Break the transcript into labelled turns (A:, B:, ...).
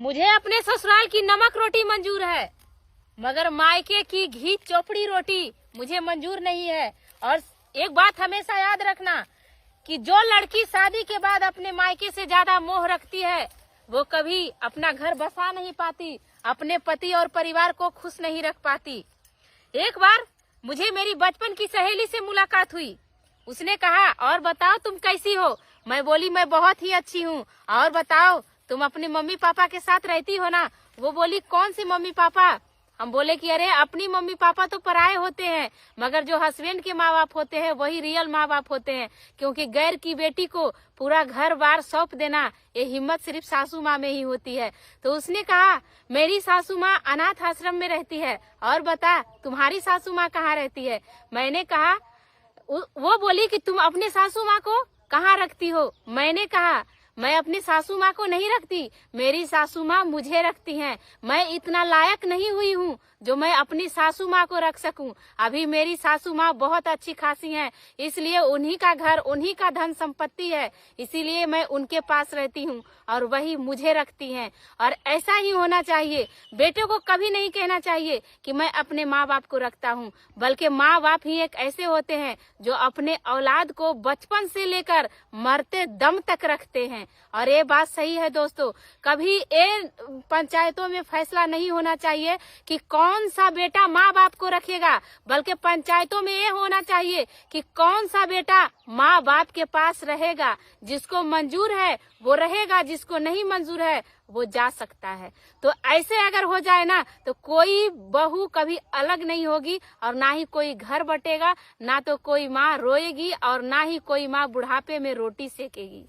A: मुझे अपने ससुराल की नमक रोटी मंजूर है, मगर मायके की घी चोपड़ी रोटी मुझे मंजूर नहीं है। और एक बात हमेशा याद रखना कि जो लड़की शादी के बाद अपने मायके से ज्यादा मोह रखती है वो कभी अपना घर बसा नहीं पाती, अपने पति और परिवार को खुश नहीं रख पाती। एक बार मुझे मेरी बचपन की सहेली से मुलाकात हुई। उसने कहा, और बताओ तुम कैसी हो? मैं बोली, मैं बहुत ही अच्छी हूँ। और बताओ तुम अपने मम्मी पापा के साथ रहती हो ना? वो बोली, कौन सी मम्मी पापा? हम बोले कि अरे अपनी मम्मी पापा तो पराये होते हैं, मगर जो हस्बैंड के माँ बाप होते हैं वही रियल माँ बाप होते हैं। क्योंकि गैर की बेटी को पूरा घर बार सौंप देना, ये हिम्मत सिर्फ सासू माँ में ही होती है। तो उसने कहा, मेरी सासू माँ अनाथ आश्रम में रहती है। और बता तुम्हारी सासू माँ कहाँ रहती है? मैंने कहा, वो बोली कि तुम अपने सासू माँ को कहाँ रखती हो? मैंने कहा, मैं अपनी सासू माँ को नहीं रखती, मेरी सासू माँ मुझे रखती हैं। मैं इतना लायक नहीं हुई हूँ जो मैं अपनी सासू माँ को रख सकूं। अभी मेरी सासू माँ बहुत अच्छी खासी हैं, इसलिए उन्हीं का घर, उन्हीं का धन संपत्ति है, इसीलिए मैं उनके पास रहती हूँ और वही मुझे रखती हैं। और ऐसा ही होना चाहिए। बेटे को कभी नहीं कहना चाहिए कि मैं अपने माँ बाप को रखता हूँ, बल्कि माँ बाप ही एक ऐसे होते हैं जो अपने औलाद को बचपन से लेकर मरते दम तक रखते हैं। और ये बात सही है दोस्तों। कभी ये पंचायतों में फैसला नहीं होना चाहिए कि कौन सा बेटा माँ बाप को रखेगा, बल्कि पंचायतों में ये होना चाहिए कि कौन सा बेटा माँ बाप के पास रहेगा। जिसको मंजूर है वो रहेगा, जिसको नहीं मंजूर है वो जा सकता है। तो ऐसे अगर हो जाए ना तो कोई बहू कभी अलग नहीं होगी, और ना ही कोई घर बटेगा, ना तो कोई माँ रोएगी, और ना ही कोई माँ बुढ़ापे में रोटी सेकेगी।